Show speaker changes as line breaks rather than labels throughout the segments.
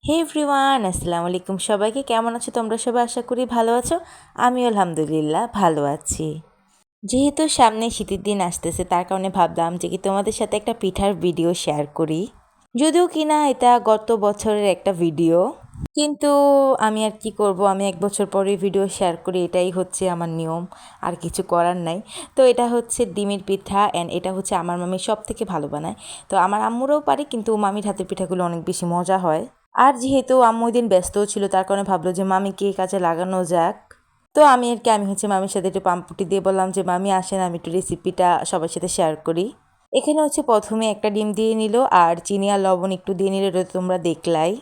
হে everyone, আসসালামু আলাইকুম। সবাইকে কেমন আছো তোমরা? সবাই আশা করি ভালো আছো। আমি আলহামদুলিল্লাহ ভালো আছি। যেহেতু সামনে শীতের দিন আসতেছে, তার কারণে ভাবলাম যে কি তোমাদের সাথে একটা পিঠার ভিডিও শেয়ার করি। যদিও কিনা এটা গত বছরের একটা ভিডিও, কিন্তু আমি আর কি করব, আমি এক বছর পরে ভিডিও শেয়ার করি, এটাই হচ্ছে আমার নিয়ম, আর কিছু করার নাই। তো এটা হচ্ছে ডিমের পিঠা, অ্যান্ড এটা হচ্ছে আমার মামি সব থেকে ভালো বানায়। তো আমার আম্মুরাও পারে, কিন্তু মামির হাতের পিঠাগুলো অনেক বেশি মজা হয়। আর যেহেতু আম্মু ওই দিন ব্যস্তও ছিল, তার কারণে ভাবলো যে মামিকে এই কাজে লাগানো যাক। তো আমি হচ্ছে মামির সাথে একটু পাম্পুটি দিয়ে বললাম যে মামি আসেন, আমি একটু রেসিপিটা সবার সাথে শেয়ার করি। এখানে হচ্ছে প্রথমে একটা ডিম দিয়ে নিল, আর চিনি আর লবণ একটু দিয়ে নিলে, এটা তোমরা দেখলাই।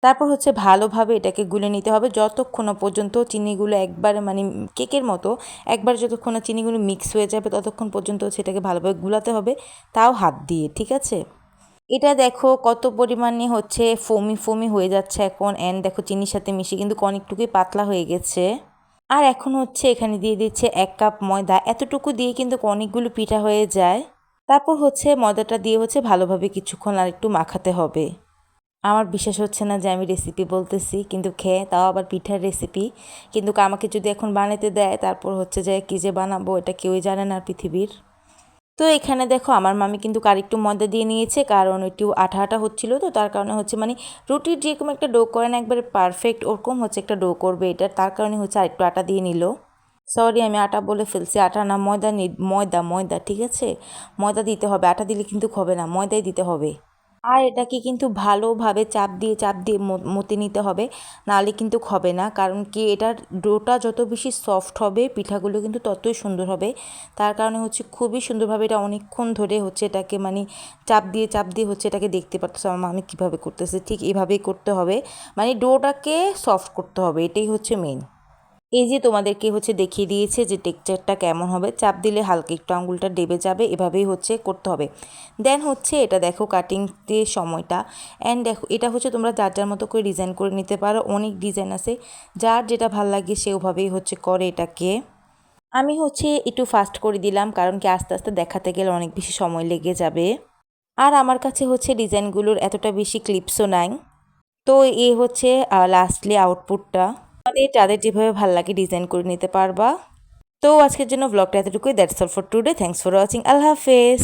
তারপর হচ্ছে ভালোভাবে এটাকে গুলে নিতে হবে, যতক্ষণ না পর্যন্ত চিনিগুলো একবারে মানে কেকের মতো একবার যতক্ষণ না চিনিগুলো মিক্স হয়ে যাবে, ততক্ষণ পর্যন্ত হচ্ছে এটাকে ভালোভাবে গুলাতে হবে, তাও হাত দিয়ে, ঠিক আছে। এটা দেখো কত পরিমাণে হচ্ছে ফোমি ফোমি হয়ে যাচ্ছে এখন, অ্যান্ড দেখো চিনির সাথে মিশে কিন্তু অনেকটুকুই পাতলা হয়ে গেছে। আর এখন হচ্ছে এখানে দিয়ে দিচ্ছে 1 কাপ ময়দা, এতটুকু দিয়ে কিন্তু অনেকগুলো পিঠা হয়ে যায়। তারপর হচ্ছে ময়দাটা দিয়ে হচ্ছে ভালোভাবে কিছুক্ষণ আর একটু মাখাতে হবে। আমার বিশ্বাস হচ্ছে না যে আমি রেসিপি বলতেছি, কিন্তু খেয়ে তাও আবার পিঠার রেসিপি। কিন্তু আমাকে যদি এখন বানাতে দেয়, তারপর হচ্ছে যে কী যে বানাবো এটা কেউই জানে না পৃথিবীর। তো এখানে দেখো আমার মামি কিন্তু আরেকটু ময়দা দিয়ে নিয়েছে, কারণ একটু আঠা আঠা হচ্ছিলো, তো তার কারণে হচ্ছে মানে রুটির যেরকম একটা ডো করে না একবারে পারফেক্ট, ওরকম হচ্ছে একটা ডো করবে এটা, তার কারণে হচ্ছে আরেকটু আটা দিয়ে নিল। সরি, আমি আটা বলে ফেলছি, আটা না ময়দা ময়দা ময়দা, ঠিক আছে। ময়দা দিতে হবে, আটা দিলে কিন্তু হবে না, ময়দাই দিতে হবে। আর এটাকে কিন্তু ভালোভাবে চাপ দিয়ে মতে নিতে হবে, নাহলে কিন্তু হবে না। কারণ কি, এটার ডোটা যত বেশি সফট হবে, পিঠাগুলো কিন্তু ততই সুন্দর হবে। তার কারণে হচ্ছে খুবই সুন্দরভাবে এটা অনেকক্ষণ ধরে হচ্ছে এটাকে মানে চাপ দিয়ে হচ্ছে এটাকে দেখতে পারতেছে আমার মামি কীভাবে করতেছে, ঠিক এইভাবেই করতে হবে। মানে ডোটাকে সফট করতে হবে, এটাই হচ্ছে মেন। এই যে তোমাদেরকে হচ্ছে দেখিয়ে দিয়েছে যে টেক্সচারটা কেমন হবে, চাপ দিলে হালকা একটু আঙুলটা ডেবে যাবে, এভাবেই হচ্ছে করতে হবে। দেন হচ্ছে এটা দেখো কাটিংতে সময়টা, অ্যান্ড দেখো এটা হচ্ছে তোমরা যার যার মতো করে ডিজাইন করে নিতে পারো, অনেক ডিজাইন আছে, যার যেটা ভাল লাগে সে ওভাবেই হচ্ছে করে এটাকে। আমি হচ্ছে একটু ফাস্ট করে দিলাম, কারণ কি আস্তে আস্তে দেখাতে গেলে অনেক বেশি সময় লেগে যাবে। আর আমার কাছে হচ্ছে ডিজাইনগুলোর এতটা বেশি ক্লিপসও নাই। তো এ হচ্ছে লাস্টলি আউটপুটটা। তোমাদের যাদের যেভাবে ভালো লাগে ডিজাইন করে নিতে পারবা। তো আজকের জন্য ব্লগটা এতটুকুই। That's all for today. Thanks for watching. Allah হাফেজ।